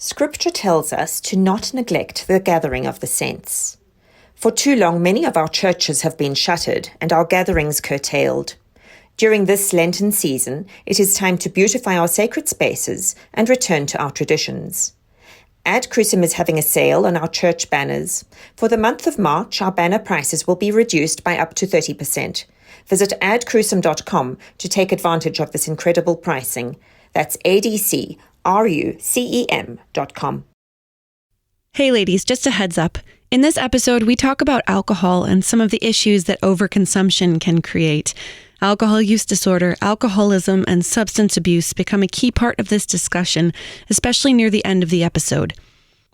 Scripture tells us to not neglect the gathering of the saints. For too long, many of our churches have been shuttered and our gatherings curtailed. During this Lenten season, it is time to beautify our sacred spaces and return to our traditions. Ad Crucem is having a sale on our church banners. For the month of March, our banner prices will be reduced by up to 30%. Visit adcrucem.com to take advantage of this incredible pricing. That's adcrucem.com. Hey ladies, just a heads up. In this episode, we talk about alcohol and some of the issues that overconsumption can create. Alcohol use disorder, alcoholism, and substance abuse become a key part of this discussion, especially near the end of the episode.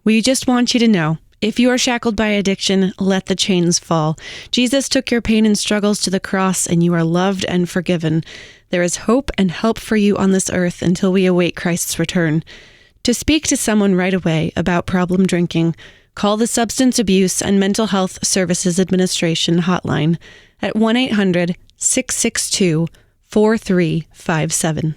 We just want you to know, if you are shackled by addiction, let the chains fall. Jesus took your pain and struggles to the cross, and you are loved and forgiven. There is hope and help for you on this earth until we await Christ's return. To speak to someone right away about problem drinking, call the Substance Abuse and Mental Health Services Administration hotline at 1-800-662-4357.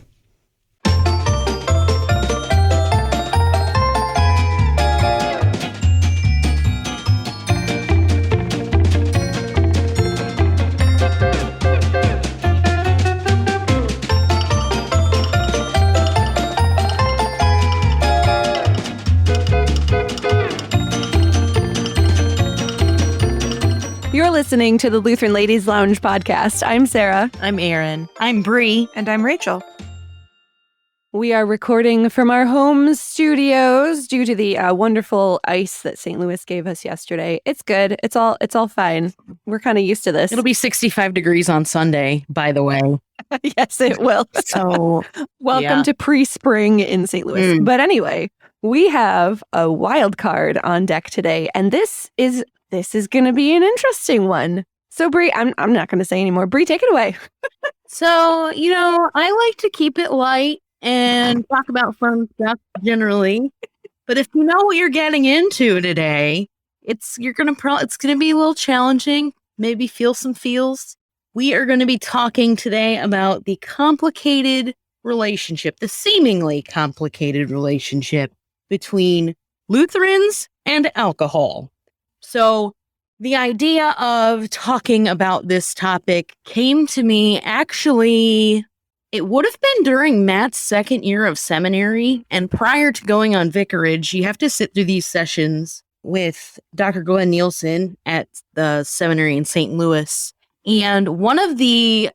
You're listening to the Lutheran Ladies Lounge podcast. I'm Sarah. I'm Erin. I'm Bree. And I'm Rachel. We are recording from our home studios due to the wonderful ice that St. Louis gave us yesterday. It's good. It's all fine. We're kind of used to this. It'll be 65 degrees on Sunday, by the way. Yes, it will. So, welcome to pre-spring in St. Louis. But anyway, we have a wild card on deck today, and this is going to be an interesting one. So, Bree, I'm not going to say anymore. Bree, take it away. So, I like to keep it light and talk about fun stuff generally. But if you know what you're getting into today, it's going to be a little challenging. Maybe feel some feels. We are going to be talking today about the seemingly complicated relationship between Lutherans and alcohol. So the idea of talking about this topic came to me actually, it would have been during Matt's second year of seminary. And prior to going on vicarage, you have to sit through these sessions with Dr. Glenn Nielsen at the seminary in St. Louis. And one of the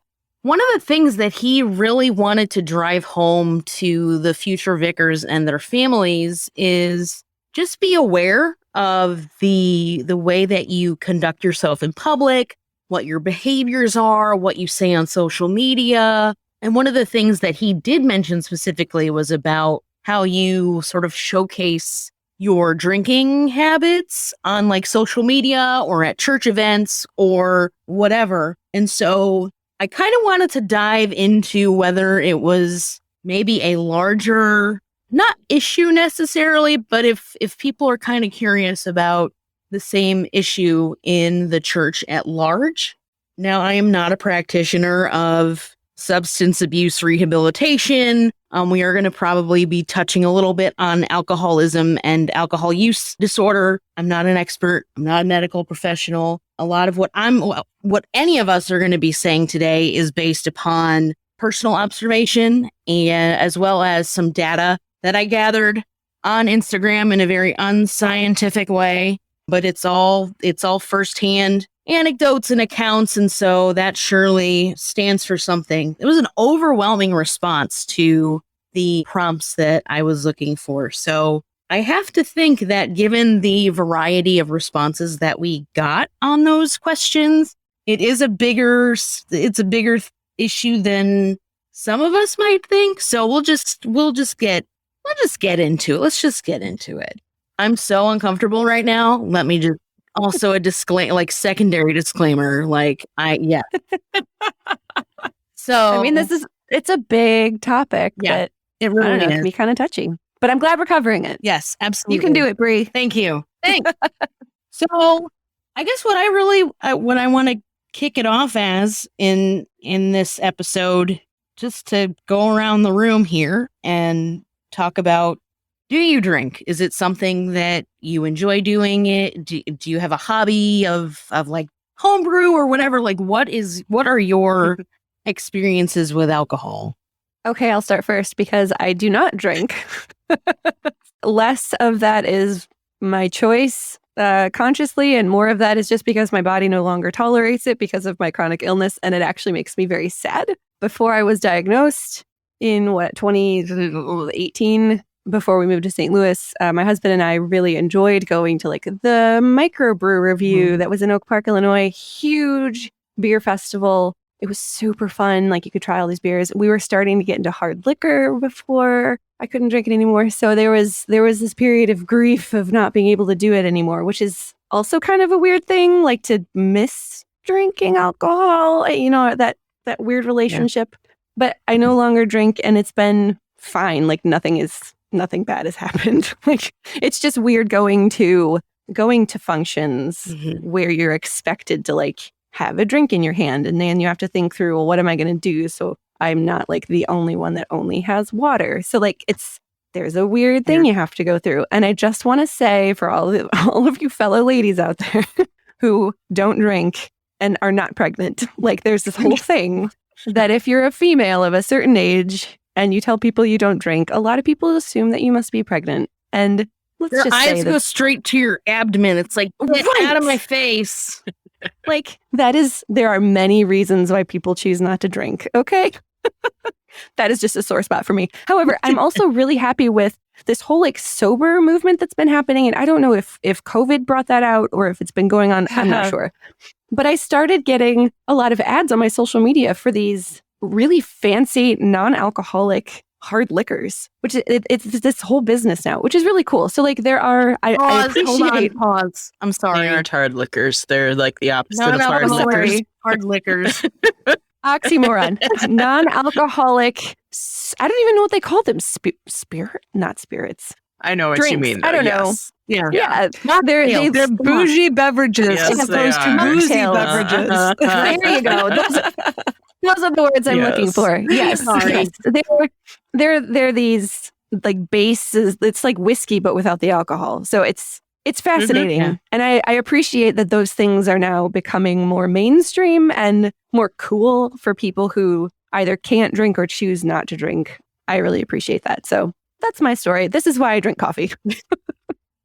things that he really wanted to drive home to the future vicars and their families is just be aware of the way that you conduct yourself in public, what your behaviors are, what you say on social media. And one of the things that he did mention specifically was about how you sort of showcase your drinking habits on like social media or at church events or whatever. And so I kind of wanted to dive into whether it was maybe a larger, not issue necessarily, but if people are kind of curious about the same issue in the church at large. Now, I am not a practitioner of substance abuse rehabilitation. We are going to probably be touching a little bit on alcoholism and alcohol use disorder. I'm not an expert. I'm not a medical professional. A lot of what any of us are going to be saying today is based upon personal observation and as well as some data that I gathered on Instagram in a very unscientific way, but it's all firsthand anecdotes and accounts. And so that surely stands for something. It was an overwhelming response to the prompts that I was looking for. So I have to think that given the variety of responses that we got on those questions, it's a bigger issue than some of us might think. So we'll just get into it. Let's just get into it. I'm so uncomfortable right now. Let me just also secondary disclaimer. So I mean, it's a big topic. Yeah, but it really it can be kind of touchy. But I'm glad we're covering it. Yes, absolutely. You can do it, Bree. Thank you. Thanks. So I guess what I want to kick it off as in this episode, just to go around the room here and talk about do you drink? Is it something that you enjoy doing it? Do you have a hobby of like homebrew or whatever? Like what are your experiences with alcohol? Okay, I'll start first because I do not drink. Less of that is my choice consciously, and more of that is just because my body no longer tolerates it because of my chronic illness, and it actually makes me very sad. Before I was diagnosed in 2018, before we moved to St. Louis, my husband and I really enjoyed going to like the microbrew review that was in Oak Park, Illinois. Huge beer festival. It was super fun. Like you could try all these beers. We were starting to get into hard liquor before I couldn't drink it anymore. So there was this period of grief of not being able to do it anymore, which is also kind of a weird thing, like to miss drinking alcohol, you know, that weird relationship. Yeah. But I no longer drink and it's been fine. Like nothing bad has happened. Like it's just weird going to functions where you're expected to like have a drink in your hand, and then you have to think through, well, what am I going to do so I'm not like the only one that only has water? So like there's a weird thing you have to go through. And I just want to say for all of you fellow ladies out there who don't drink and are not pregnant, like there's this whole thing that if you're a female of a certain age and you tell people you don't drink, a lot of people assume that you must be pregnant. And let's Your just eyes say go straight to your abdomen. It's like, get out of my face. Like there are many reasons why people choose not to drink. Okay. That is just a sore spot for me. However, I'm also really happy with this whole like sober movement that's been happening. And I don't know if COVID brought that out or if it's been going on. I'm not sure. But I started getting a lot of ads on my social media for these really fancy non-alcoholic hard liquors, which it's this whole business now, which is really cool. So like there are, I appreciate. Pause. I'm sorry. They aren't hard liquors. They're like the opposite of hard liquors. Hard liquors. Oxymoron. Non-alcoholic. I don't even know what they call them. Spirit, not spirits. I know what Drinks. you mean. Though. I don't know. Yeah. They're bougie beverages Yes, as opposed to boozy beverages. There you go. Those are the words I'm looking for. Yes. Sorry. They're these like bases. It's like whiskey, but without the alcohol. So it's fascinating. And I appreciate that those things are now becoming more mainstream and more cool for people who either can't drink or choose not to drink. I really appreciate that. So that's my story. This is why I drink coffee.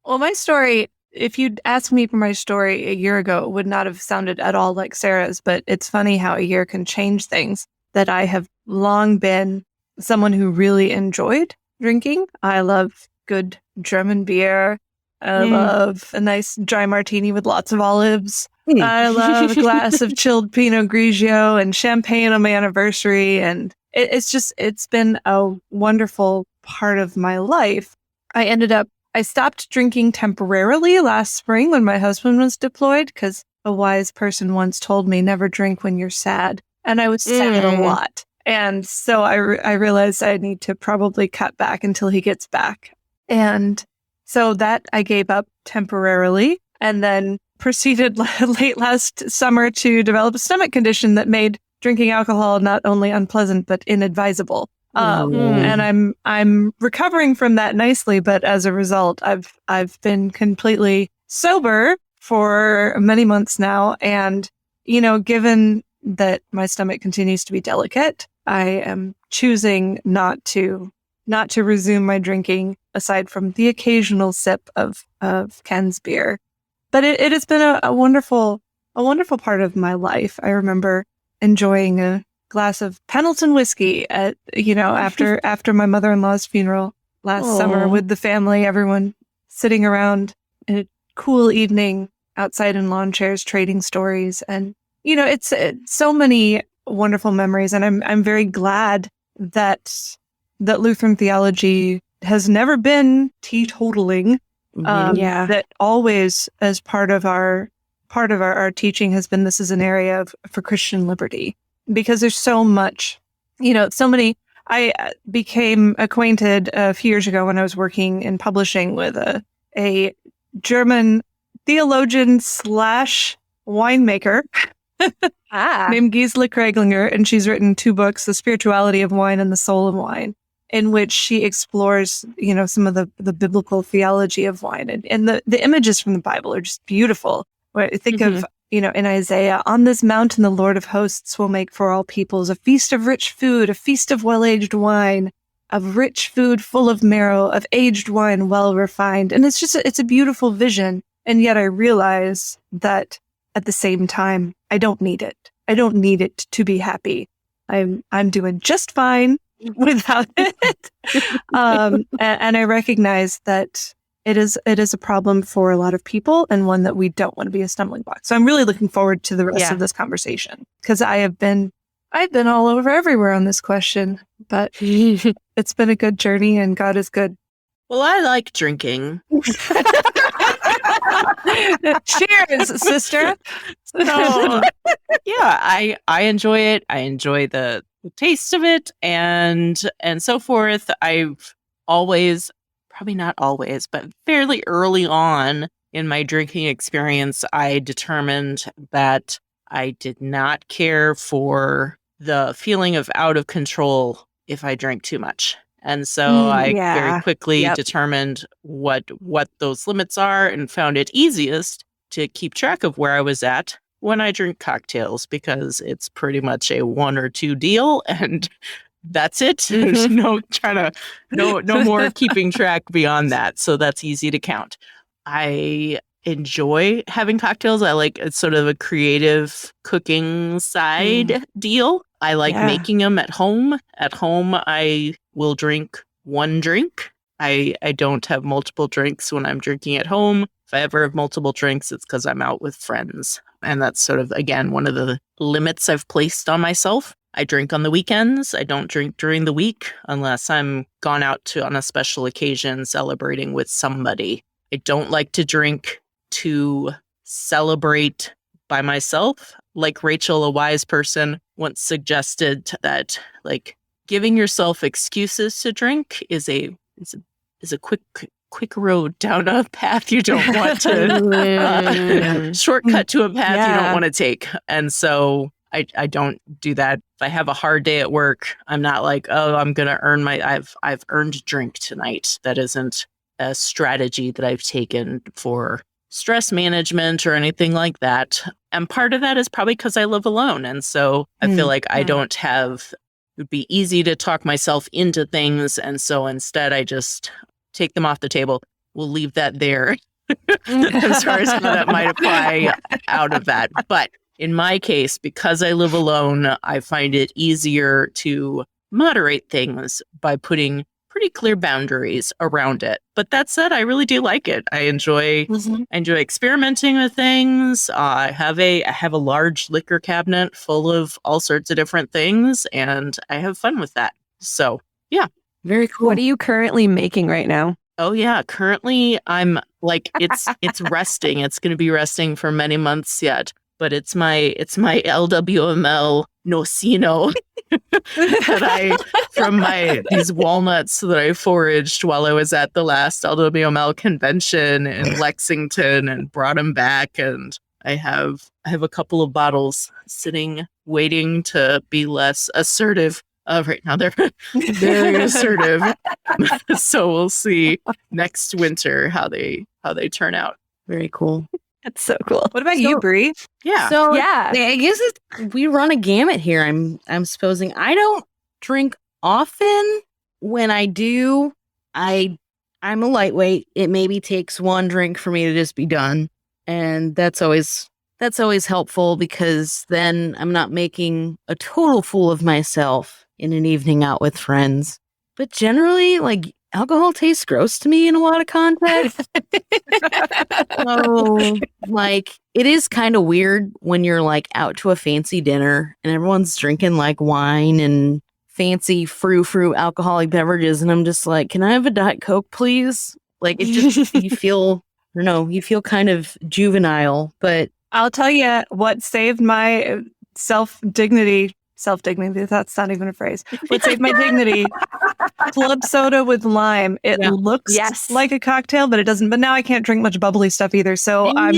Well, my story, if you'd asked me for my story a year ago, it would not have sounded at all like Sarah's, but it's funny how a year can change things. That I have long been someone who really enjoyed drinking. I love good German beer. I love a nice dry martini with lots of olives. I love a glass of chilled Pinot Grigio and champagne on my anniversary. And it's been a wonderful part of my life. I stopped drinking temporarily last spring when my husband was deployed because a wise person once told me never drink when you're sad. And I was sad a lot. And so I realized I need to probably cut back until he gets back. And so that I gave up temporarily and then proceeded late last summer to develop a stomach condition that made drinking alcohol not only unpleasant, but inadvisable. And I'm recovering from that nicely, but as a result, I've been completely sober for many months now. And, you know, given that my stomach continues to be delicate, I am choosing not to resume my drinking aside from the occasional sip of Ken's beer. But it has been a wonderful part of my life. I remember enjoying a glass of Pendleton whiskey after my mother-in-law's funeral last summer with the family, everyone sitting around in a cool evening outside in lawn chairs, trading stories. And, you know, it's so many wonderful memories. And I'm very glad that Lutheran theology has never been teetotaling. That always, as part of our teaching, has been this is an area for Christian liberty. Because there's so much, I became acquainted a few years ago when I was working in publishing with a German theologian / winemaker named Gisela Kreglinger, and she's written 2 books, The Spirituality of Wine and The Soul of Wine. in which she explores, some of the biblical theology of wine. And the images from the Bible are just beautiful. Where I think of, in Isaiah, on this mountain, the Lord of hosts will make for all peoples a feast of rich food, a feast of well-aged wine, of rich food full of marrow, of aged wine well refined. And it's a beautiful vision. And yet I realize that at the same time, I don't need it. I don't need it to be happy. I'm doing just fine without it. And I recognize that it is a problem for a lot of people, and one that we don't want to be a stumbling block. So I'm really looking forward to the rest of this conversation, because I've been all over everywhere on this question, but it's been a good journey, and God is good. Well, I like drinking. Cheers, sister. So, yeah, I enjoy it. I enjoy the taste of it and so forth. I've always, probably not always, but fairly early on in my drinking experience, I determined that I did not care for the feeling of out of control if I drank too much. And so I very quickly determined what those limits are, and found it easiest to keep track of where I was at when I drink cocktails, because it's pretty much a 1 or 2 deal, and that's it. There's no more keeping track beyond that. So that's easy to count. I enjoy having cocktails. I like it's sort of a creative cooking side deal. I like making them at home. At home, I will drink 1 drink. I don't have multiple drinks when I'm drinking at home. If I ever have multiple drinks, it's because I'm out with friends. And that's sort of, again, one of the limits I've placed on myself. I drink on the weekends. I don't drink during the week unless I'm gone out on a special occasion celebrating with somebody. I don't like to drink to celebrate by myself. Like Rachel, a wise person, once suggested that giving yourself excuses to drink is a quick road down a path you don't want to shortcut to a path you don't want to take. And so I don't do that. If I have a hard day at work, I'm not like, oh, I'm going to earn I've earned a drink tonight. That isn't a strategy that I've taken for stress management or anything like that. And part of that is probably because I live alone. And so I feel like I don't have, it would be easy to talk myself into things. And so instead I just take them off the table. We'll leave that there as far as how that might apply out of that. But in my case, because I live alone, I find it easier to moderate things by putting pretty clear boundaries around it. But that said, I really do like it. I enjoy experimenting with things. I have a large liquor cabinet full of all sorts of different things, and I have fun with that. So, yeah. Very cool. What are you currently making right now? Oh yeah, currently I'm it's resting. It's going to be resting for many months yet. But it's my LWML nocino that these walnuts that I foraged while I was at the last LWML convention in Lexington, and brought them back. And I have a couple of bottles sitting waiting to be less assertive. Right now they're very assertive. So we'll see next winter how they turn out. Very cool. That's so cool. What about you, Bree? Yeah. So I guess we run a gamut here. I'm supposing I don't drink often. When I do, I'm a lightweight. It maybe takes 1 drink for me to just be done, and that's always helpful, because then I'm not making a total fool of myself in an evening out with friends. But generally, alcohol tastes gross to me in a lot of contexts. So, it is kind of weird when you're out to a fancy dinner and everyone's drinking wine and fancy frou alcoholic beverages, and I'm just like, can I have a Diet Coke, please? It just, you feel kind of juvenile. But I'll tell you what saved my self-dignity, that's not even a phrase. What saved my dignity? Club soda with lime. It looks like a cocktail, but it doesn't. But now I can't drink much bubbly stuff either, so I'm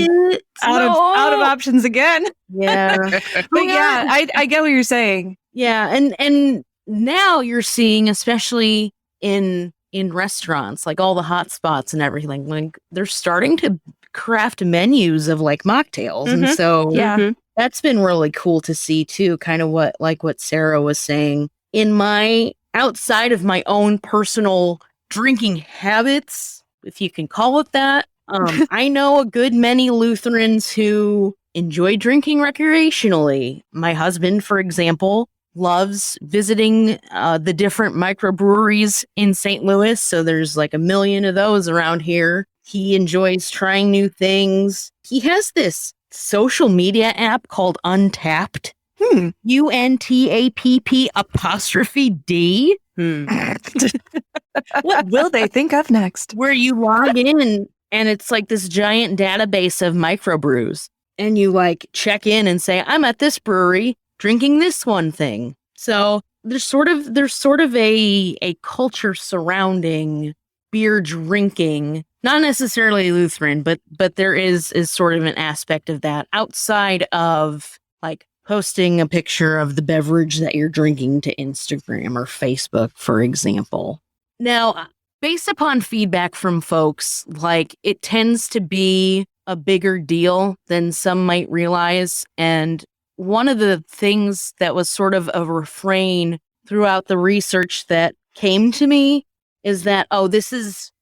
out of options again. Yeah. But I get what you're saying. Yeah, and now you're seeing, especially in restaurants, like all the hot spots and everything. Like they're starting to craft menus of like mocktails. And so Yeah. that's been really cool to see too, kind of what Sarah was saying. In my outside of my own personal drinking habits, if you can call it that, I know a good many Lutherans who enjoy drinking recreationally. My husband, for example, loves visiting the different microbreweries in St. Louis. So there's like a million of those around here. He enjoys trying new things. He has this social media app called Untapped. UNTAPP''D. What will they think of next? Where you log in and it's like this giant database of microbrews. And you like check in and say, I'm at this brewery drinking this one thing. So there's sort of a culture surrounding beer drinking, not necessarily Lutheran, but there is sort of an aspect of that outside of like posting a picture of the beverage that you're drinking to Instagram or Facebook, for example. Now, based upon feedback from folks, like it tends to be a bigger deal than some might realize. And one of the things that was sort of a refrain throughout the research that came to me is that, oh, this is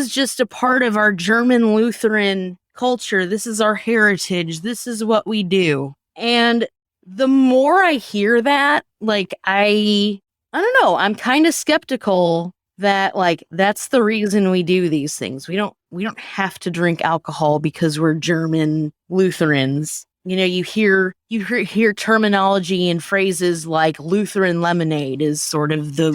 just a part of our German Lutheran culture. This is our heritage. This is what we do. And the more I hear that, like, I don't know, I'm kind of skeptical that like that's the reason we do these things. We don't have to drink alcohol because we're German Lutherans. You know, you hear terminology and phrases like Lutheran lemonade is sort of the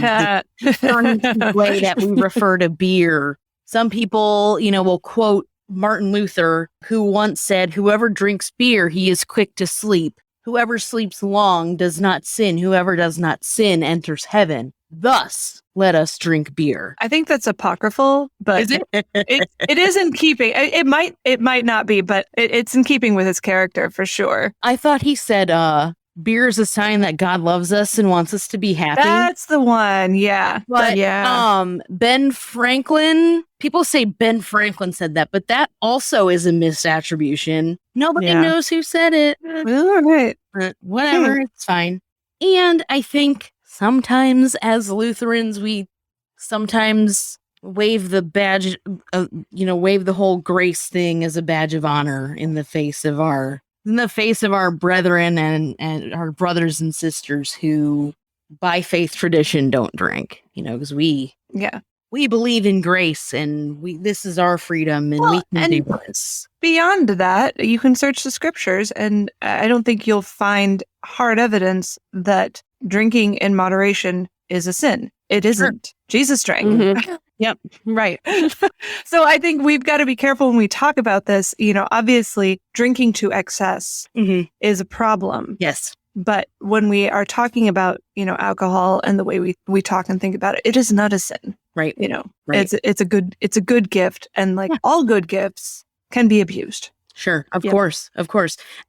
way that we refer to beer. Some people, you know, will quote Martin Luther, who once said, "Whoever drinks beer, he is quick to sleep. Whoever sleeps long does not sin. Whoever does not sin enters heaven. Thus, let us drink beer." I think that's apocryphal, but Is it? it is in keeping. It might not be, but it's in keeping with his character for sure. I thought he said, beer is a sign that God loves us and wants us to be happy. That's the one. Yeah. But yeah. Ben Franklin, people say Ben Franklin said that, but that also is a misattribution. Nobody knows who said it. All right. Whatever, it's fine. And I think sometimes as Lutherans, we sometimes wave the badge, wave the whole grace thing as a badge of honor in the face of our brethren and our brothers and sisters who by faith tradition don't drink, because we believe in grace and this is our freedom and we can do this. Beyond that, you can search the scriptures and I don't think you'll find hard evidence that drinking in moderation is a sin. It isn't. Sure. Jesus drank. Mm-hmm. Yep. Right. So I think we've got to be careful when we talk about this. Obviously drinking to excess is a problem. Yes. But when we are talking about, alcohol and the way we talk and think about it, it is not a sin. Right. Right. It's a good gift. And like all good gifts can be abused. Sure. Of course.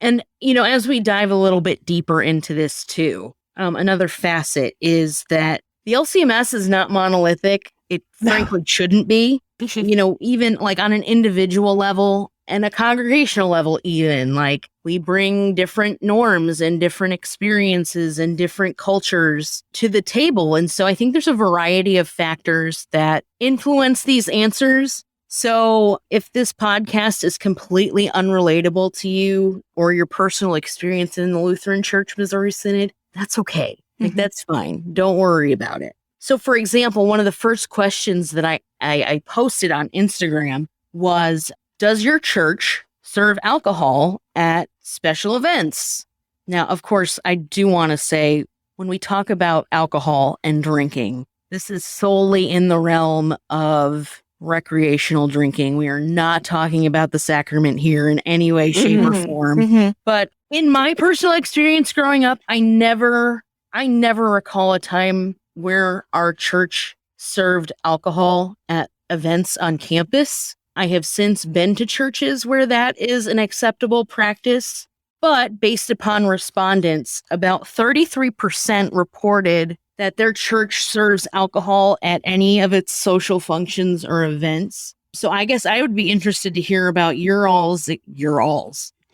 And, as we dive a little bit deeper into this too, another facet is that the LCMS is not monolithic. It frankly shouldn't be, even like on an individual level and a congregational level, even like we bring different norms and different experiences and different cultures to the table. And so I think there's a variety of factors that influence these answers. So if this podcast is completely unrelatable to you or your personal experience in the Lutheran Church Missouri Synod, that's okay. Like that's fine. Don't worry about it. So for example, one of the first questions that I posted on Instagram was, does your church serve alcohol at special events? Now, of course, I do want to say when we talk about alcohol and drinking, this is solely in the realm of recreational drinking. We are not talking about the sacrament here in any way, shape, or form. But in my personal experience growing up, I never recall a time where our church served alcohol at events on campus. I have since been to churches where that is an acceptable practice, but based upon respondents, about 33% reported that their church serves alcohol at any of its social functions or events. So I guess I would be interested to hear about your alls.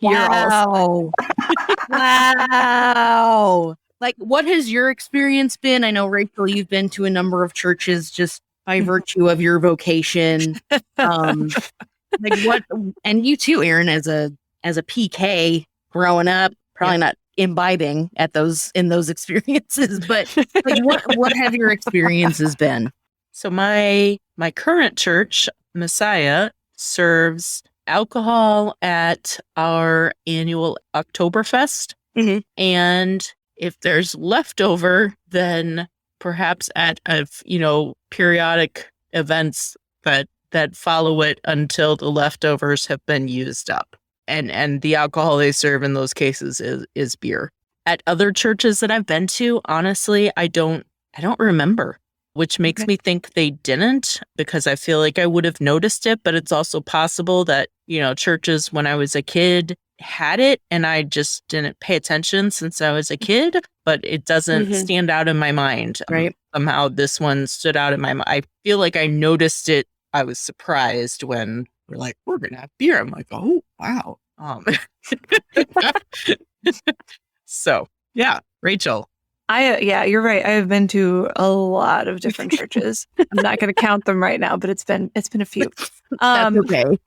Wow. Wow. Like, what has your experience been? I know, Rachel, you've been to a number of churches just by virtue of your vocation. Like what, and you too, Aaron, as a PK growing up, probably not imbibing in those experiences, but like what have your experiences been? So my current church, Messiah, serves alcohol at our annual Oktoberfest. Mm-hmm. And if there's leftover, then perhaps at periodic events that follow it until the leftovers have been used up. And the alcohol they serve in those cases is beer. At other churches that I've been to, honestly, I don't remember, which makes me think they didn't, because I feel like I would have noticed it. But it's also possible that, churches when I was a kid had it and I just didn't pay attention since I was a kid, but it doesn't stand out in my mind. Right. Somehow this one stood out in my mind. I feel like I noticed it. I was surprised when we're like, we're going to have beer. I'm like, oh, wow. So, yeah, Rachel. You're right. I have been to a lot of different churches. I'm not going to count them right now, but it's been a few. That's okay.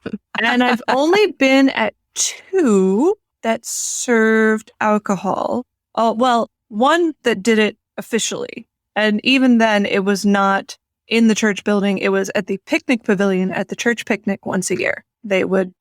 And I've only been at 2 that served alcohol. Oh, well, one that did it officially. And even then it was not in the church building. It was at the picnic pavilion at the church picnic once a year. They would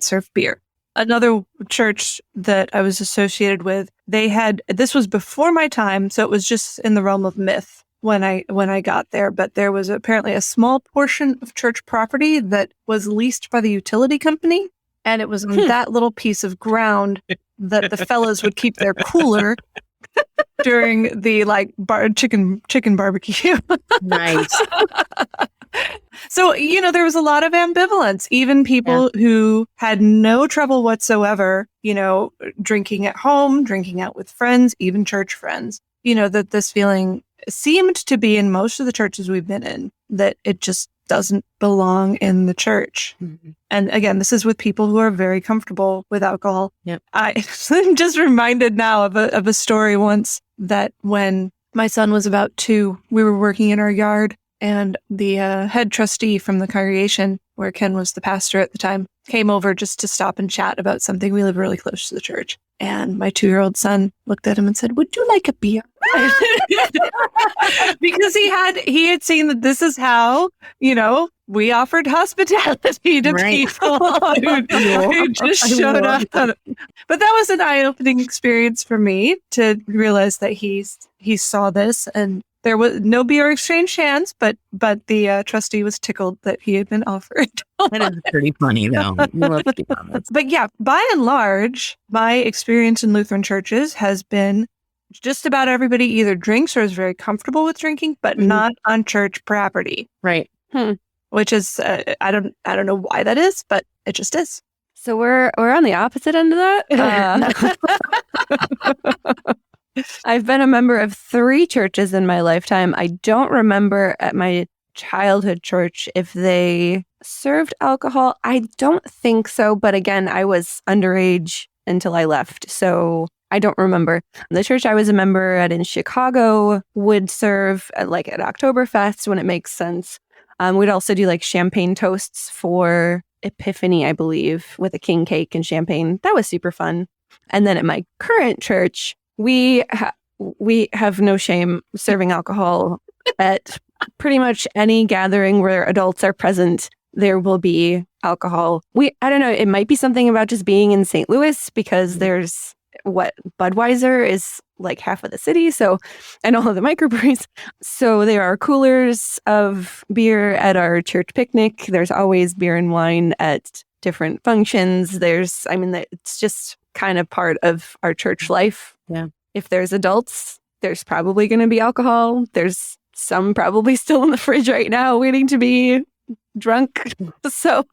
serve beer. Another church that I was associated with, this was before my time, so it was just in the realm of myth when I got there, but there was apparently a small portion of church property that was leased by the utility company, and it was on that little piece of ground that the fellas would keep their cooler during the chicken barbecue. Nice. So, there was a lot of ambivalence. Even people who had no trouble whatsoever, drinking at home, drinking out with friends, even church friends, that this feeling seemed to be in most of the churches we've been in, that it just doesn't belong in the church. Mm-hmm. And again, this is with people who are very comfortable with alcohol. Yep. I'm just reminded now of a story once that when my son was about 2, we were working in our yard, and the head trustee from the congregation, where Ken was the pastor at the time, came over just to stop and chat about something. We live really close to the church. And my 2-year-old son looked at him and said, "Would you like a beer?" Because he had seen that this is how, we offered hospitality to people who just showed up. But that was an eye-opening experience for me to realize that he saw this, and there was no beer exchange hands, but the trustee was tickled that he had been offered. That is pretty funny, though. Let's be honest. But yeah, by and large, my experience in Lutheran churches has been just about everybody either drinks or is very comfortable with drinking, but not on church property. Right. Which is I don't know why that is, but it just is. So we're on the opposite end of that. I've been a member of 3 churches in my lifetime. I don't remember at my childhood church if they served alcohol. I don't think so. But again, I was underage until I left, so I don't remember. The church I was a member at in Chicago would serve at Oktoberfest when it makes sense. We'd also do champagne toasts for Epiphany, I believe, with a king cake and champagne. That was super fun. And then at my current church, we have no shame serving alcohol at pretty much any gathering where adults are present. There will be alcohol. I don't know. It might be something about just being in St. Louis, because there's Budweiser is half of the city. So, and all of the microbreweries. So there are coolers of beer at our church picnic. There's always beer and wine at different functions. It's just kind of part of our church life. Yeah. If there's adults, there's probably going to be alcohol. There's some probably still in the fridge right now waiting to be drunk. So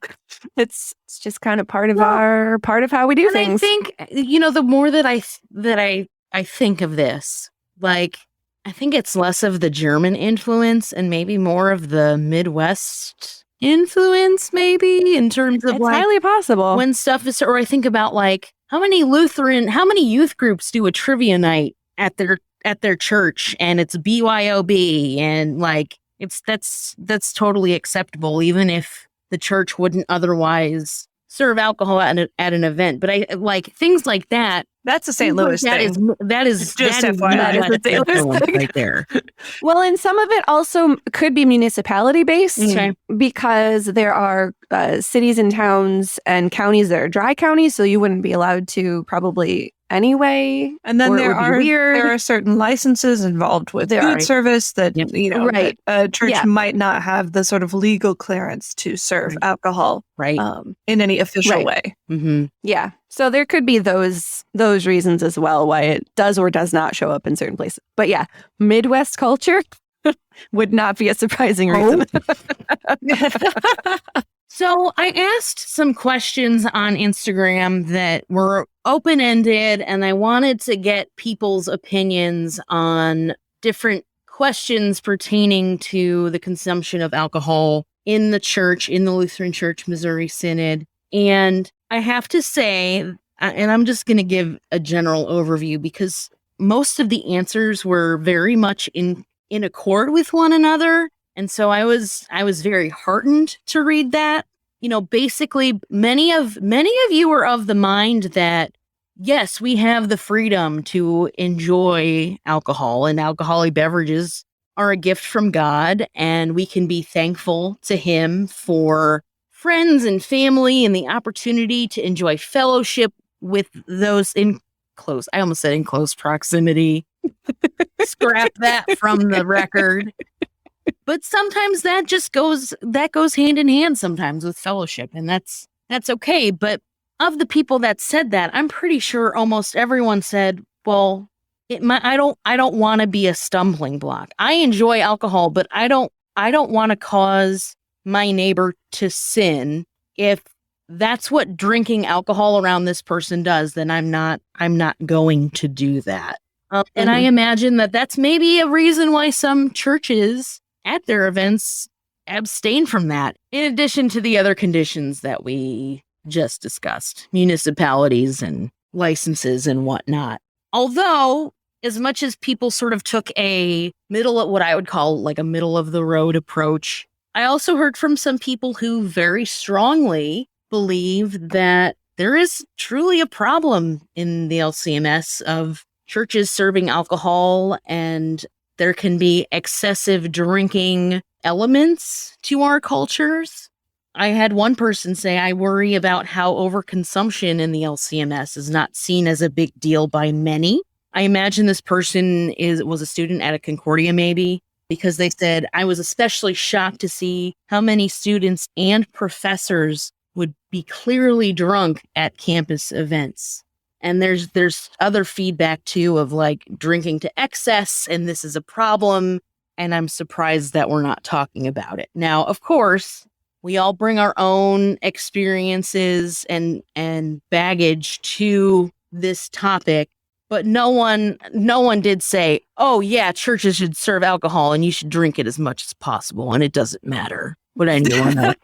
it's just kind of part of how we do things. I think, the more that I think of this, I think it's less of the German influence and maybe more of the Midwest influence, maybe, in terms of It's highly possible. when stuff is, or I think about like how many youth groups do a trivia night at their church, and it's BYOB, and like that's totally acceptable, even if the church wouldn't otherwise serve alcohol at an event. But I like things like that. That's a St. Louis thing. That is Just that is FYI, Midwest it's a St. Louis influence thing. right there. Well, and some of it also could be municipality based Okay. because there are cities and towns and counties that are dry counties, so you wouldn't be allowed to probably anyway. And then or it would be weird. there are certain licenses involved with There food are. service that Yep. Right. that a church Yeah. might not have the sort of legal clearance to serve alcohol Right. in any official Right. way. Mm-hmm. Yeah. So there could be those reasons as well why it does or does not show up in certain places. But yeah, Midwest culture would not be a surprising reason. So I asked some questions on Instagram that were open-ended, and I wanted to get people's opinions on different questions pertaining to the consumption of alcohol in the church, in the Lutheran Church Missouri Synod. And I have to say, and I'm just going to give a general overview because most of the answers were very much in accord with one another. And so I was very heartened to read that. Basically, many of you were of the mind that, yes, we have the freedom to enjoy alcohol, and alcoholic beverages are a gift from God, and we can be thankful to Him for friends and family and the opportunity to enjoy fellowship with those in close proximity. Scrap that from the record. But sometimes that goes hand in hand sometimes with fellowship, and that's okay. But of the people that said that, I'm pretty sure almost everyone said, well, I don't want to be a stumbling block. I enjoy alcohol, but I don't want to cause my neighbor to sin. If that's what drinking alcohol around this person does, then I'm not going to do that. And I imagine that that's maybe a reason why some churches at their events abstain from that, in addition to the other conditions that we just discussed, municipalities and licenses and whatnot. Although, as much as people sort of took what I would call like a middle of the road approach, I also heard from some people who very strongly believe that there is truly a problem in the LCMS of churches serving alcohol, and there can be excessive drinking elements to our cultures. I had one person say, I worry about how overconsumption in the LCMS is not seen as a big deal by many. I imagine this person was a student at a Concordia maybe, because they said, I was especially shocked to see how many students and professors would be clearly drunk at campus events. And there's other feedback too of like drinking to excess, and this is a problem, and I'm surprised that we're not talking about it. Now, of course, we all bring our own experiences and baggage to this topic, but no one did say, oh yeah, churches should serve alcohol and you should drink it as much as possible, and it doesn't matter what anyone else.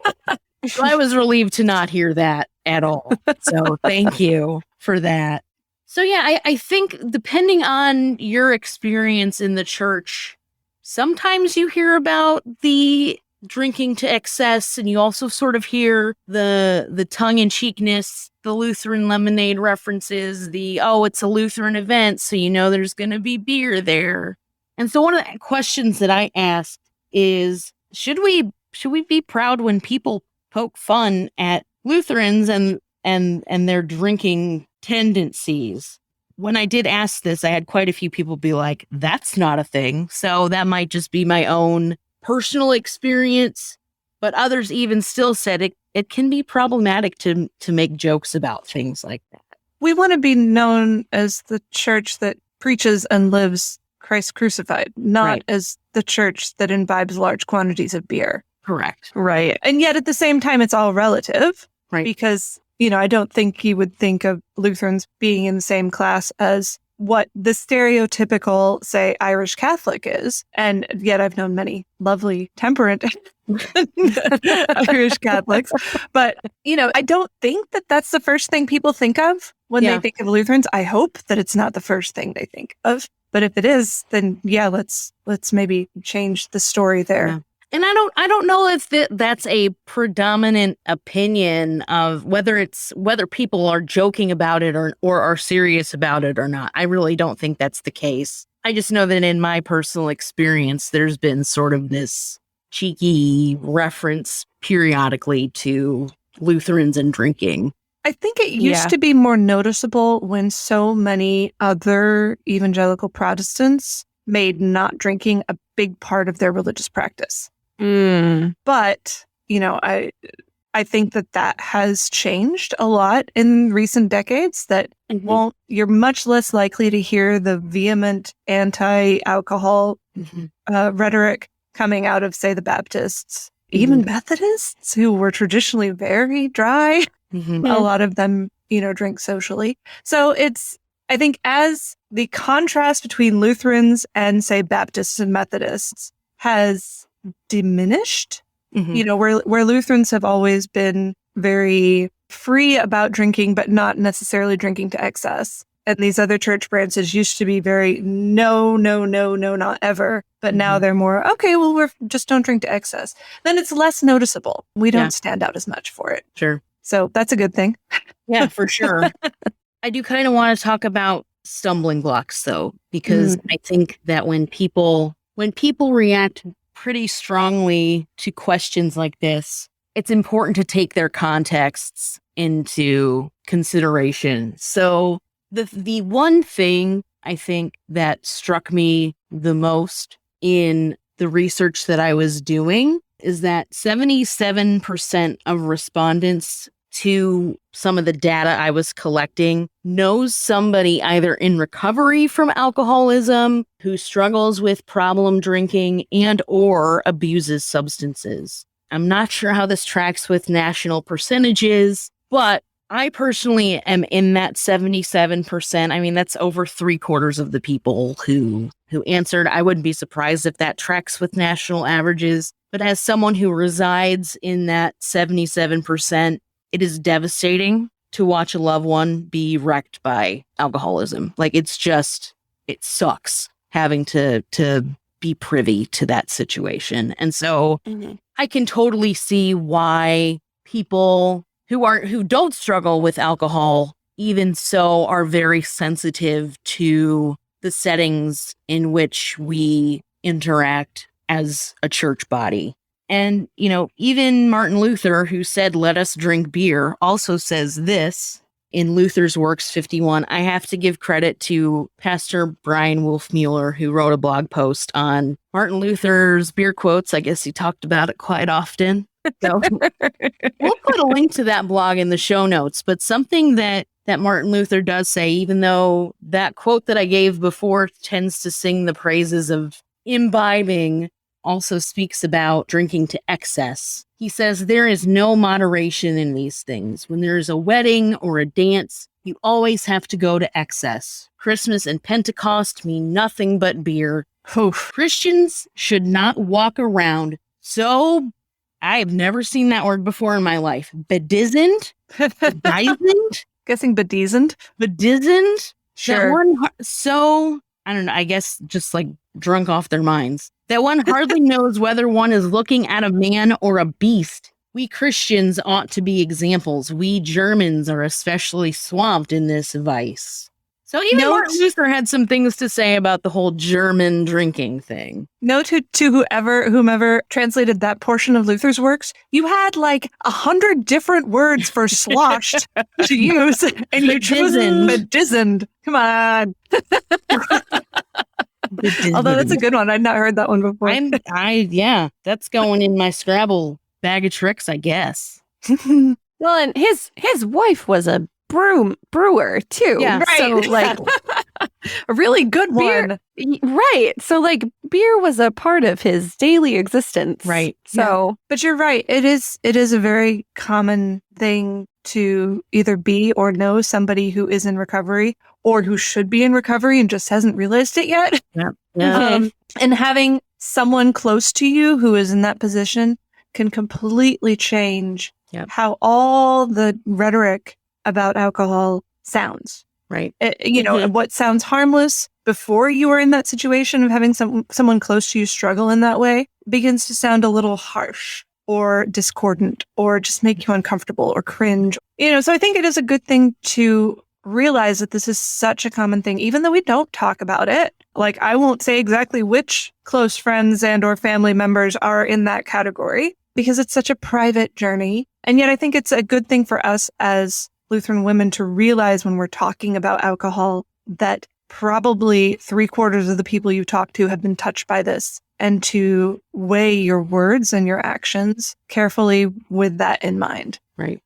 So I was relieved to not hear that at all. So thank you for that. So yeah, I think depending on your experience in the church, sometimes you hear about the drinking to excess, and you also sort of hear the tongue-in-cheekness, the Lutheran lemonade references, it's a Lutheran event, so there's going to be beer there. And so one of the questions that I asked is, should we be proud when people poke fun at Lutherans and their drinking tendencies? When I did ask this, I had quite a few people be like, that's not a thing. So that might just be my own personal experience. But others even still said it can be problematic to make jokes about things like that. We want to be known as the church that preaches and lives Christ crucified, not as the church that imbibes large quantities of beer. Correct. Right. And yet at the same time, it's all relative. Right. Because, I don't think you would think of Lutherans being in the same class as what the stereotypical, say, Irish Catholic is. And yet I've known many lovely, temperate Irish Catholics. But, I don't think that that's the first thing people think of when they think of Lutherans. I hope that it's not the first thing they think of. But if it is, then let's maybe change the story there. Yeah. And I don't know if that's a predominant opinion of whether people are joking about it or are serious about it or not. I really don't think that's the case. I just know that in my personal experience, there's been sort of this cheeky reference periodically to Lutherans and drinking. I think it used to be more noticeable when so many other evangelical Protestants made not drinking a big part of their religious practice. But, I think that has changed a lot in recent decades, that you're much less likely to hear the vehement anti-alcohol rhetoric coming out of, say, the Baptists, even Methodists, who were traditionally very dry. A lot of them, drink socially. So I think as the contrast between Lutherans and, say, Baptists and Methodists has diminished, where Lutherans have always been very free about drinking, but not necessarily drinking to excess. And these other church branches used to be very no, not ever. But now they're more, okay, well, we're just don't drink to excess. Then it's less noticeable. We don't stand out as much for it. Sure. So that's a good thing. Yeah, for sure. I do kind of want to talk about stumbling blocks, though, because I think that when people react pretty strongly to questions like this, it's important to take their contexts into consideration. So the one thing I think that struck me the most in the research that I was doing is that 77% of respondents to some of the data I was collecting knows somebody either in recovery from alcoholism who struggles with problem drinking and or abuses substances. I'm not sure how this tracks with national percentages, but I personally am in that 77%. I mean, that's over 3/4 of the people who answered. I wouldn't be surprised if that tracks with national averages. But as someone who resides in that 77%, it is devastating to watch a loved one be wrecked by alcoholism. Like, it sucks having to be privy to that situation. And so I can totally see why people who don't struggle with alcohol, even so, are very sensitive to the settings in which we interact as a church body. And, even Martin Luther, who said, "Let us drink beer," also says this in Luther's Works 51. I have to give credit to Pastor Bryan Wolfmueller, who wrote a blog post on Martin Luther's beer quotes. I guess he talked about it quite often. So we'll put a link to that blog in the show notes. But something that Martin Luther does say, even though that quote that I gave before tends to sing the praises of imbibing, also speaks about drinking to excess. He says, "There is no moderation in these things. When there is a wedding or a dance, you always have to go to excess. Christmas and Pentecost mean nothing but beer. Christians should not walk around so," I have never seen that word before in my life, bedizened? Bedizened? Guessing bedizened? Bedizened? Sure. That one, so, I don't know, I guess just like drunk off their minds. That one hardly knows whether one is looking at a man or a beast. We Christians ought to be examples. We Germans are especially swamped in this vice. So even Martin Luther had some things to say about the whole German drinking thing. Note to whomever translated that portion of Luther's works, you had like 100 different words for sloshed to use, and you chose bedizened. Come on. Although that's a good one. I'd not heard that one before. Yeah, that's going in my Scrabble bag of tricks, I guess. Well, and his wife was a brewer too. Yeah, right. So like a really good one. Right. So like beer was a part of his daily existence. Right. So But you're right. It is a very common thing to either be or know somebody who is in recovery or who should be in recovery and just hasn't realized it yet. Yeah. And having someone close to you who is in that position can completely change how all the rhetoric about alcohol sounds. Right. And what sounds harmless before you are in that situation of having someone close to you struggle in that way begins to sound a little harsh or discordant or just make you uncomfortable or cringe. So I think it is a good thing to realize that this is such a common thing, even though we don't talk about it. Like, I won't say exactly which close friends and or family members are in that category because it's such a private journey. And yet I think it's a good thing for us as Lutheran women to realize when we're talking about alcohol that probably 3/4 of the people you talk to have been touched by this, and to weigh your words and your actions carefully with that in mind. Right.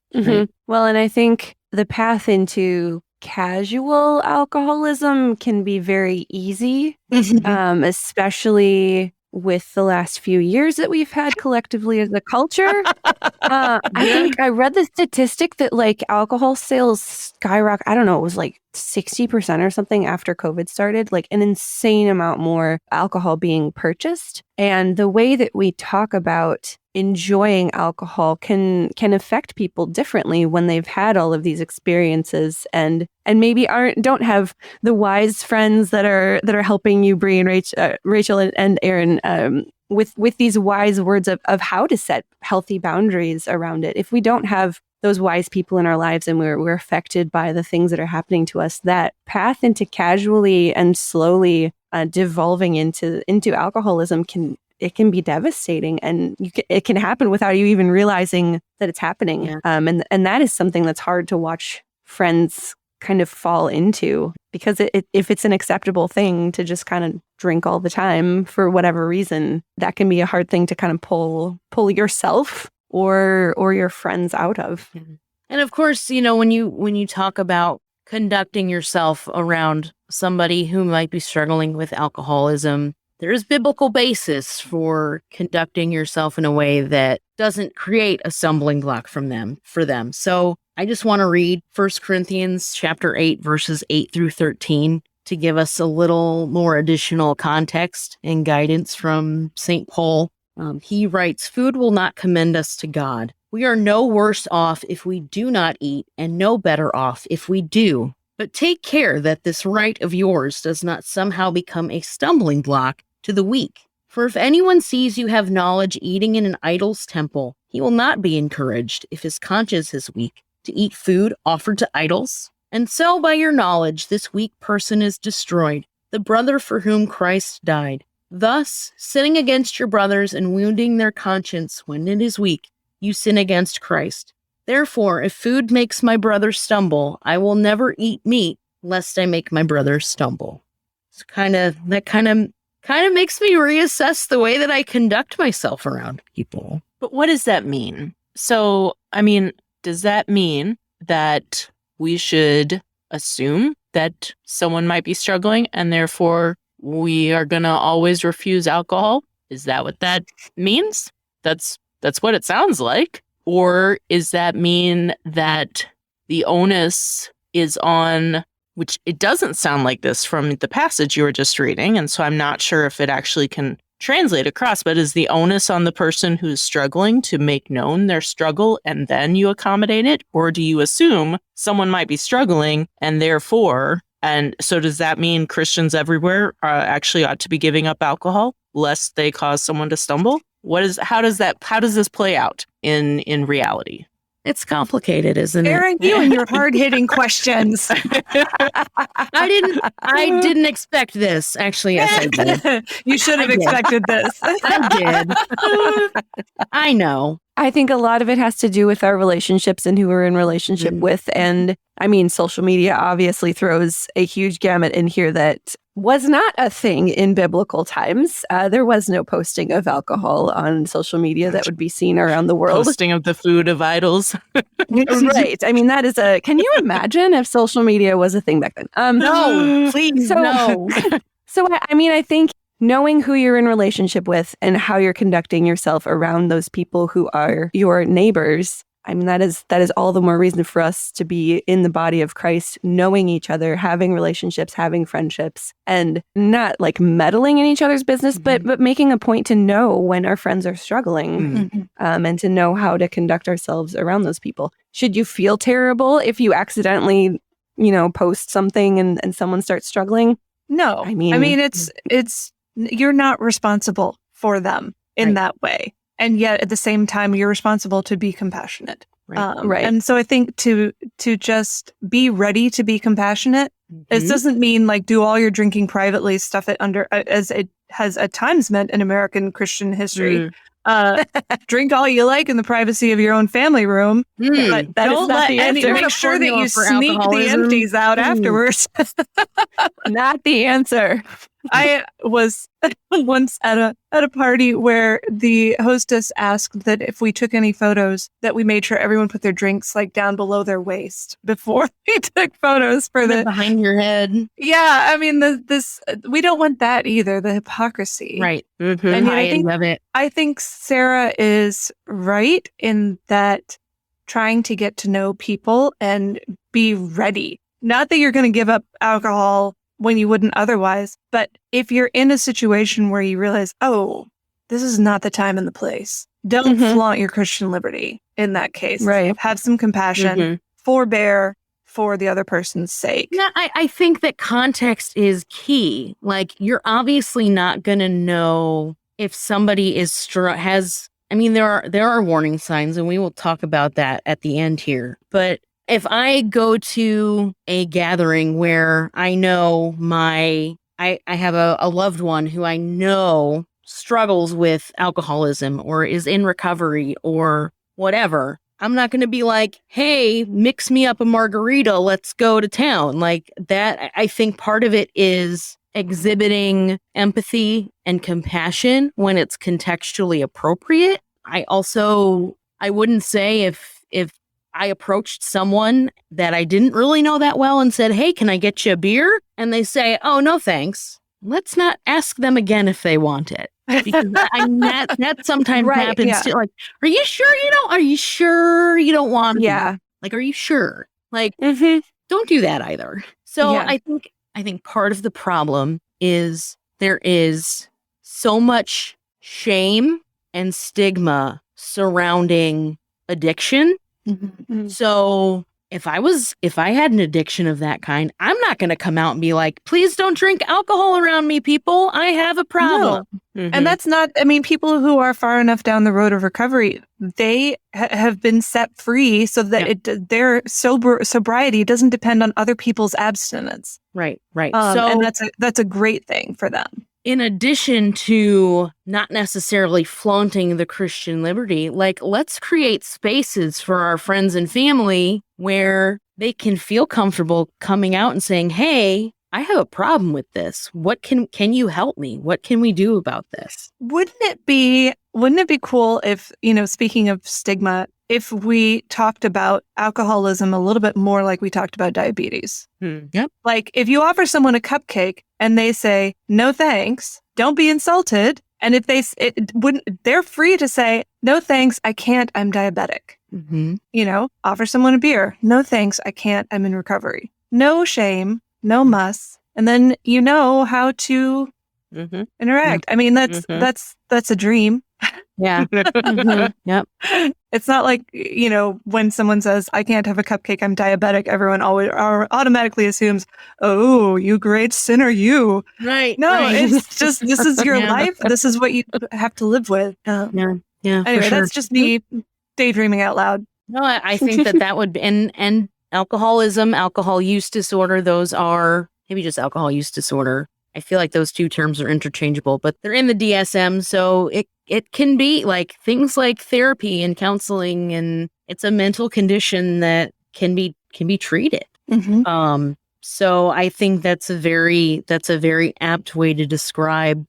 Well, and I think the path into casual alcoholism can be very easy, especially with the last few years that we've had collectively as a culture. I think I read the statistic that like alcohol sales skyrocket. I don't know, it was like 60% or something after COVID started, like an insane amount more alcohol being purchased. And the way that we talk about enjoying alcohol can affect people differently when they've had all of these experiences and maybe don't have the wise friends that are helping you, Bryan, Rachel and Aaron, with these wise words of how to set healthy boundaries around it. If we don't have those wise people in our lives and we're affected by the things that are happening to us, that path into casually and slowly devolving into alcoholism can be devastating, and it can happen without you even realizing that it's happening. Yeah. And that is something that's hard to watch friends kind of fall into, because if it's an acceptable thing to just kind of drink all the time for whatever reason, that can be a hard thing to kind of pull yourself or your friends out of. And of course, when you talk about conducting yourself around somebody who might be struggling with alcoholism, there is biblical basis for conducting yourself in a way that doesn't create a stumbling block for them. So I just want to read 1 Corinthians chapter 8, verses 8 through 13 to give us a little more additional context and guidance from St. Paul. He writes, "Food will not commend us to God. We are no worse off if we do not eat, and no better off if we do. But take care that this right of yours does not somehow become a stumbling block to the weak. For if anyone sees you have knowledge eating in an idol's temple, he will not be encouraged if his conscience is weak to eat food offered to idols. And so by your knowledge, this weak person is destroyed, the brother for whom Christ died. Thus, sinning against your brothers and wounding their conscience when it is weak, you sin against Christ. Therefore, if food makes my brother stumble, I will never eat meat, lest I make my brother stumble." It's kind of makes me reassess the way that I conduct myself around people. But what does that mean? So, does that mean that we should assume that someone might be struggling and therefore we are going to always refuse alcohol? Is that what that means? That's what it sounds like. Or does that mean that the onus is on, which it doesn't sound like this from the passage you were just reading, and so I'm not sure if it actually can translate across, but is the onus on the person who's struggling to make known their struggle and then you accommodate it? Or do you assume someone might be struggling and therefore, and so does that mean Christians everywhere actually ought to be giving up alcohol lest they cause someone to stumble? How does this play out in reality? It's complicated, isn't it? Aaron, you and your hard-hitting questions. I didn't expect this. Actually, yes, I did. You should have expected this. I did. I know. I think a lot of it has to do with our relationships and who we're in relationship with. And social media obviously throws a huge gamut in here that was not a thing in biblical times. There was no posting of alcohol on social media that would be seen around the world. Posting of the food of idols. Right. That is can you imagine if social media was a thing back then? No, please, no. So, I think knowing who you're in relationship with and how you're conducting yourself around those people who are your neighbors, I mean, that is all the more reason for us to be in the body of Christ, knowing each other, having relationships, having friendships, and not like meddling in each other's business, but making a point to know when our friends are struggling, and to know how to conduct ourselves around those people. Should you feel terrible if you accidentally, post something and someone starts struggling? No, I mean, it's you're not responsible for them in that way. And yet at the same time, you're responsible to be compassionate. Right. And so I think to just be ready to be compassionate, it doesn't mean like do all your drinking privately, stuff it under, as it has at times meant in American Christian history. Drink all you like in the privacy of your own family room. But that is not the answer. Make sure that you sneak the empties out afterwards. Not the answer. I was once at a party where the hostess asked that if we took any photos, that we made sure everyone put their drinks like down below their waist before we took photos for the behind your head. Yeah, I mean this we don't want that either. The hypocrisy, right? And I think Sarah is right in that trying to get to know people and be ready. Not that you're going to give up alcohol when you wouldn't otherwise. But if you're in a situation where you realize, oh, this is not the time and the place, don't flaunt your Christian liberty in that case. Right. Have some compassion, forbear for the other person's sake. Yeah, I think that context is key. Like, you're obviously not going to know if somebody there are warning signs, and we will talk about that at the end here. But if I go to a gathering where I know I have a loved one who I know struggles with alcoholism or is in recovery or whatever, I'm not going to be like, hey, mix me up a margarita, let's go to town. Like that, I think part of it is exhibiting empathy and compassion when it's contextually appropriate. I wouldn't say if I approached someone that I didn't really know that well and said, hey, can I get you a beer? And they say, oh, no, thanks. Let's not ask them again if they want it. Because that sometimes happens too. Like, are you sure you don't want it? Yeah. Like, are you sure? Like, don't do that either. So I think part of the problem is there is so much shame and stigma surrounding addiction. So if I had an addiction of that kind, I'm not going to come out and be like, please don't drink alcohol around me, people. I have a problem. No. And that's not, people who are far enough down the road of recovery, they have been set free so that their sobriety doesn't depend on other people's abstinence. Right. And that's a great thing for them. In addition to not necessarily flaunting the Christian liberty, like, let's create spaces for our friends and family where they can feel comfortable coming out and saying, hey, I have a problem with this. What can you help me? What can we do about this? Wouldn't it be cool if, speaking of stigma, if we talked about alcoholism a little bit more like we talked about diabetes? Yep. Like, if you offer someone a cupcake and they say, no thanks, don't be insulted. And if they're free to say, no thanks, I can't, I'm diabetic. Offer someone a beer. No thanks, I can't, I'm in recovery. No shame, no muss. And then you know how to interact. I mean, that's a dream. Yeah. Yep. It's not like, when someone says, I can't have a cupcake, I'm diabetic, everyone automatically assumes, oh, you great sinner, you. Right. No, right. It's just, this is your life. This is what you have to live with. Yeah. Anyway, that's just me daydreaming out loud. No, I think that would be, and alcoholism, alcohol use disorder, those are maybe just alcohol use disorder. I feel like those two terms are interchangeable, but they're in the DSM. So it can be like things like therapy and counseling, and it's a mental condition that can be treated. So I think that's a very apt way to describe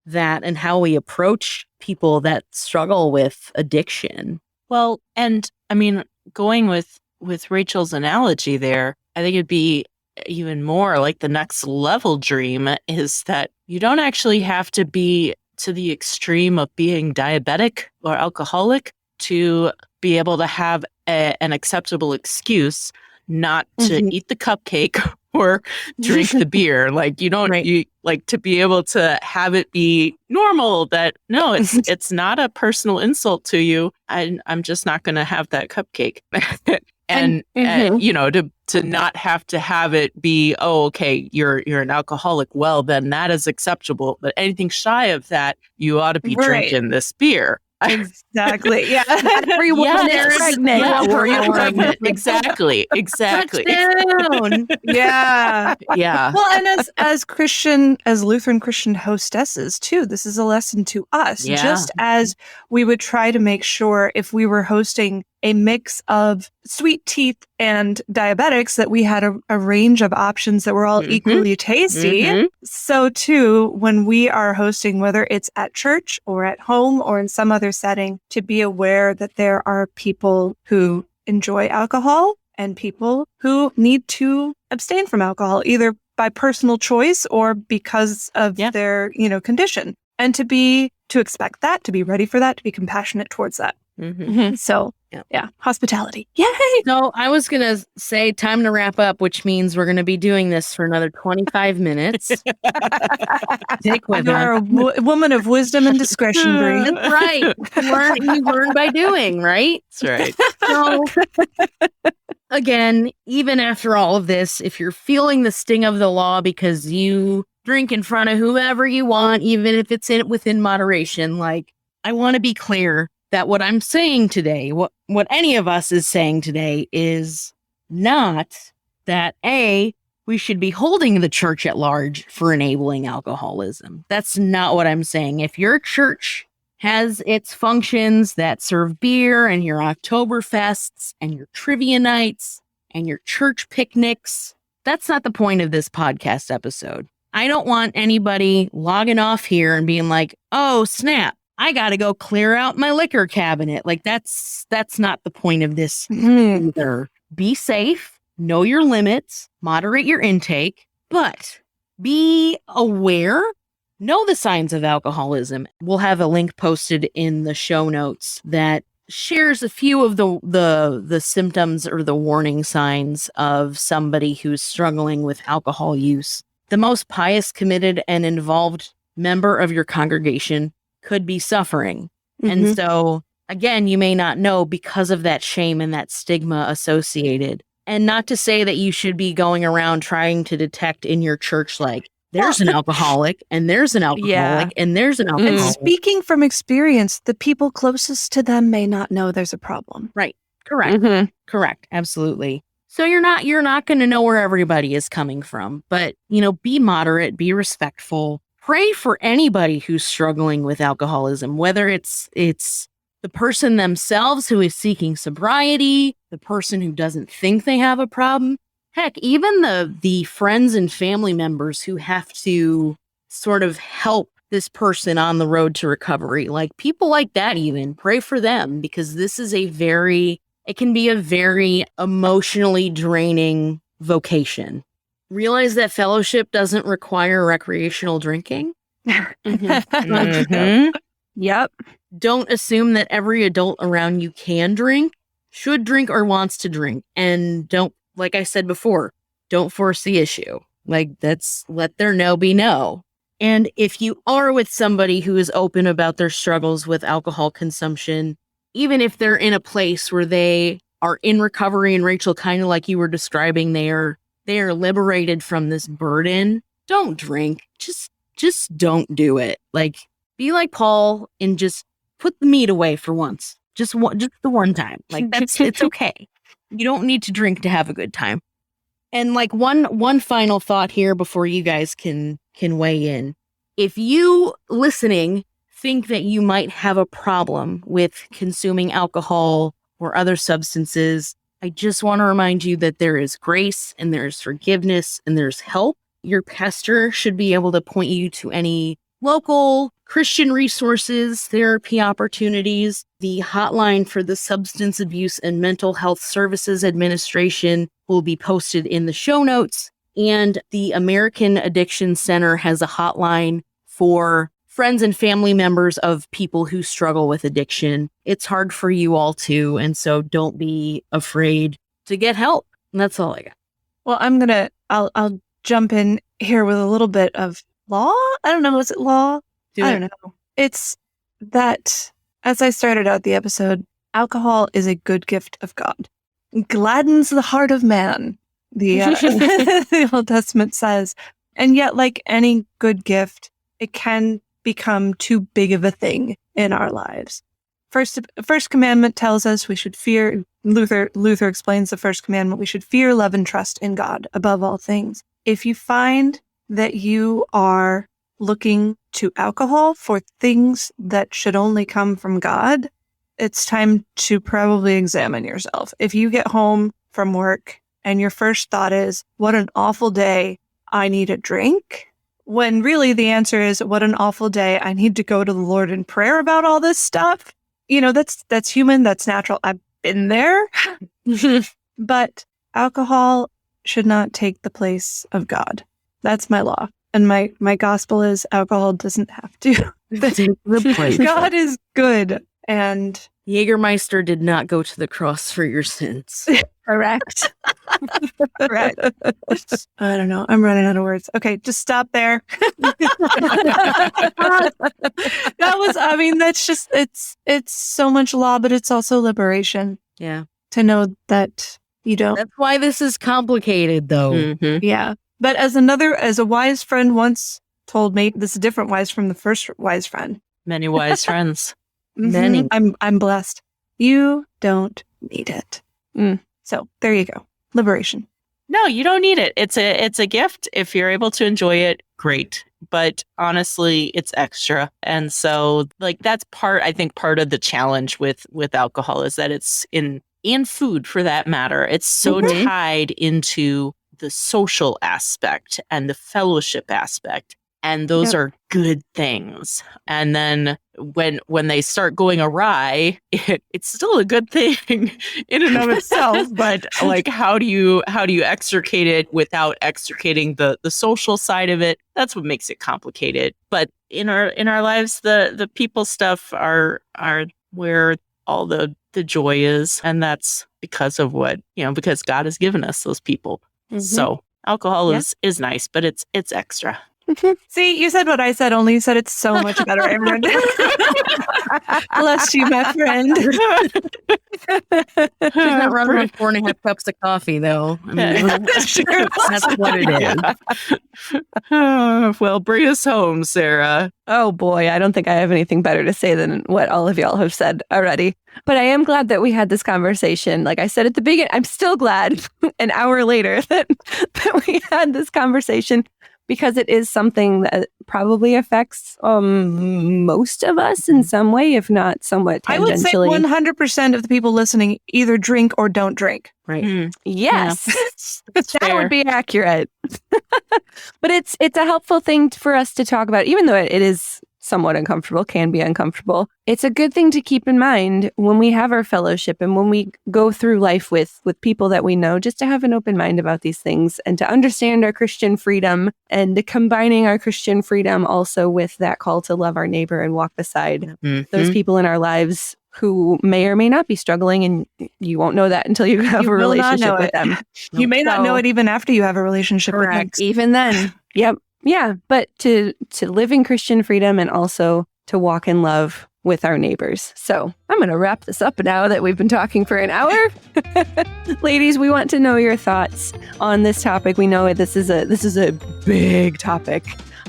that and how we approach people that struggle with addiction. Well, and going with Rachel's analogy there, I think it'd be even more like the next level dream is that you don't actually have to be to the extreme of being diabetic or alcoholic to be able to have an acceptable excuse not to eat the cupcake or drink the beer. Like you don't, you like to be able to have it be normal that no, it's not a personal insult to you. I'm just not going to have that cupcake. And you know, to not have to have it be, oh, okay, you're an alcoholic. Well, then that is acceptable. But anything shy of that, you ought to be drinking this beer. Exactly. Yeah. Every woman is pregnant. Exactly. Touchdown. Yeah. Yeah. Well, and as Lutheran Christian hostesses too, this is a lesson to us. Yeah. Just as we would try to make sure if we were hosting a mix of sweet teeth and diabetics that we had a range of options that were all equally tasty. So too, when we are hosting, whether it's at church or at home or in some other setting, to be aware that there are people who enjoy alcohol and people who need to abstain from alcohol, either by personal choice or because of their, condition. And to expect that, to be ready for that, to be compassionate towards that. So, hospitality. Yay! So I was going to say time to wrap up, which means we're going to be doing this for another 25 minutes. Take with You're a woman of wisdom and discretion, Bree. That's right. You learn by doing, right? That's right. So, again, even after all of this, if you're feeling the sting of the law because you drink in front of whoever you want, even if it's within moderation, like, I want to be clear that what I'm saying today, what any of us is saying today, is not that we should be holding the church at large for enabling alcoholism. That's not what I'm saying. If your church has its functions that serve beer and your Oktoberfests and your trivia nights and your church picnics, that's not the point of this podcast episode. I don't want anybody logging off here and being like, oh, snap, I got to go clear out my liquor cabinet. Like that's not the point of this either. Be safe, know your limits, moderate your intake, but be aware, know the signs of alcoholism. We'll have a link posted in the show notes that shares a few of the symptoms or the warning signs of somebody who's struggling with alcohol use. The most pious, committed, and involved member of your congregation could be suffering. And so, again, you may not know because of that shame and that stigma associated. And not to say that you should be going around trying to detect in your church, like, there's an alcoholic, and there's an alcoholic, and there's an alcoholic. And speaking from experience, the people closest to them may not know there's a problem. Right. Correct. Correct. Absolutely. So you're not going to know where everybody is coming from, but, be moderate, be respectful. Pray for anybody who's struggling with alcoholism, whether it's the person themselves who is seeking sobriety, the person who doesn't think they have a problem. Heck, even the friends and family members who have to sort of help this person on the road to recovery. Like people like that, even pray for them, because this is it can be a very emotionally draining vocation. Realize that fellowship doesn't require recreational drinking. Yep. Don't assume that every adult around you can drink, should drink, or wants to drink. And don't, like I said before, don't force the issue. Like let their no be no. And if you are with somebody who is open about their struggles with alcohol consumption, even if they're in a place where they are in recovery, and Rachel, kind of like you were describing, they are liberated from this burden, don't drink. Just don't do it. Like, be like Paul and just put the meat away for once. Just the one time. Like it's okay. You don't need to drink to have a good time. And like one final thought here before you guys can weigh in. If you listening think that you might have a problem with consuming alcohol or other substances, I just want to remind you that there is grace and there's forgiveness and there's help. Your pastor should be able to point you to any local Christian resources, therapy opportunities. The hotline for the Substance Abuse and Mental Health Services Administration will be posted in the show notes. And the American Addiction Center has a hotline for friends and family members of people who struggle with addiction. It's hard for you all too. And so don't be afraid to get help. And that's all I got. Well, I'll jump in here with a little bit of law. I don't know. Is it law? I don't know. It's that, as I started out the episode, alcohol is a good gift of God. It gladdens the heart of man, the Old Testament says. And yet, like any good gift, it can become too big of a thing in our lives. First commandment tells us we should fear, Luther explains the first commandment, we should fear, love, and trust in God above all things. If you find that you are looking to alcohol for things that should only come from God, it's time to probably examine yourself. If you get home from work and your first thought is, what an awful day, I need a drink, when really the answer is, what an awful day, I need to go to the Lord in prayer about all this stuff. You know, that's human, that's natural. I've been there. But alcohol should not take the place of God. That's my law. And my gospel is alcohol doesn't have to. God is good. And Jägermeister did not go to the cross for your sins. correct. Correct. I don't know. I'm running out of words. Okay, just stop there. That's just, it's so much law, but it's also liberation. Yeah. To know that you don't. That's why this is complicated, though. Mhm. Yeah. But as a wise friend once told me, this is different wise from the first wise friend. Many wise friends. Many. I'm blessed. You don't need it. So there you go. Liberation. No, you don't need it. It's a gift. If you're able to enjoy it, great. But honestly, it's extra. And so that's part of the challenge with alcohol is that it's in food for that matter. It's so tied into the social aspect and the fellowship aspect. And those are good things. And then when they start going awry, it's still a good thing in and of itself. But how do you extricate it without extricating the social side of it? That's what makes it complicated. But in our lives, the people stuff are where all the joy is, and that's because of because God has given us those people. So alcohol is nice, but it's extra. See, you said what I said, only you said it's so much better, Aaron. Bless you, my friend. She's not running on 4.5 cups of coffee, though. I mean, that's what it is. Well, bring us home, Sarah. Oh boy, I don't think I have anything better to say than what all of y'all have said already. But I am glad that we had this conversation. Like I said at the beginning, I'm still glad an hour later that we had this conversation, because it is something that probably affects most of us in some way, if not somewhat tangentially. I would say 100% of the people listening either drink or don't drink. Right. Yes, That's that fair. would be accurate. But it's a helpful thing for us to talk about, even though it is somewhat uncomfortable, can be uncomfortable. It's a good thing to keep in mind when we have our fellowship and when we go through life with people that we know, just to have an open mind about these things and to understand our Christian freedom, and combining our Christian freedom also with that call to love our neighbor and walk beside those people in our lives who may or may not be struggling, and you won't know that until you have a relationship with them. You may not know it even after you have a relationship with them. Even then. Yep. Yeah, but to live in Christian freedom and also to walk in love with our neighbors. So I'm going to wrap this up now that we've been talking for an hour. Ladies, we want to know your thoughts on this topic. We know this is a big topic.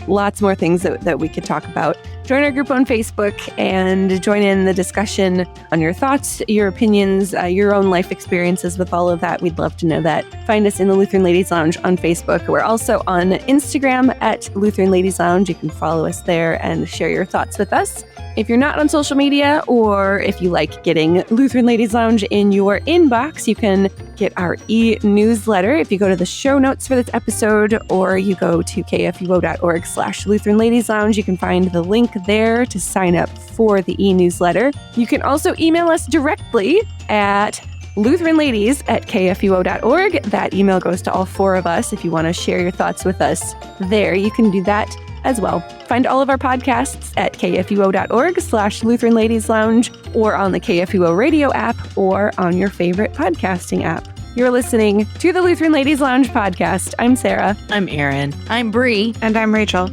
Lots more things that we could talk about. Join our group on Facebook and join in the discussion on your thoughts, your opinions, your own life experiences with all of that. We'd love to know that. Find us in the Lutheran Ladies Lounge on Facebook. We're also on Instagram at Lutheran Ladies Lounge. You can follow us there and share your thoughts with us. If you're not on social media, or if you like getting Lutheran Ladies Lounge in your inbox, you can get our e-newsletter. If you go to the show notes for this episode, or you go to kfuo.org/Lutheran Ladies Lounge, you can find the link there to sign up for the e-newsletter. You can also email us directly at lutheranladies@kfuo.org. That email goes to all four of us if you want to share your thoughts with us there. You can do that as well. Find all of our podcasts at kfuo.org/Lutheran Ladies Lounge or on the KFUO radio app or on your favorite podcasting app. You're listening to the Lutheran Ladies Lounge podcast. I'm Sarah. I'm Erin. I'm Bree. And I'm Rachel.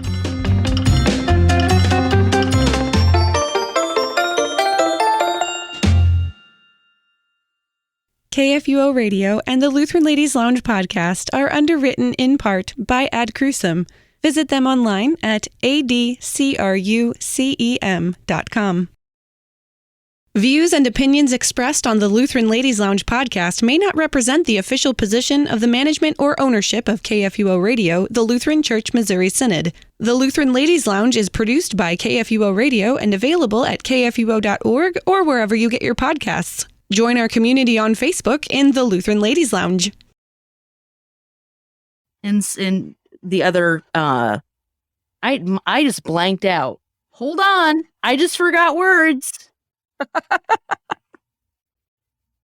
KFUO Radio and the Lutheran Ladies Lounge podcast are underwritten in part by Ad Crucem. Visit them online at adcrucem.com. Views and opinions expressed on the Lutheran Ladies Lounge podcast may not represent the official position of the management or ownership of KFUO Radio, the Lutheran Church Missouri Synod. The Lutheran Ladies Lounge is produced by KFUO Radio and available at kfuo.org or wherever you get your podcasts. Join our community on Facebook in the Lutheran Ladies Lounge. And the other, I just blanked out. Hold on. I just forgot words.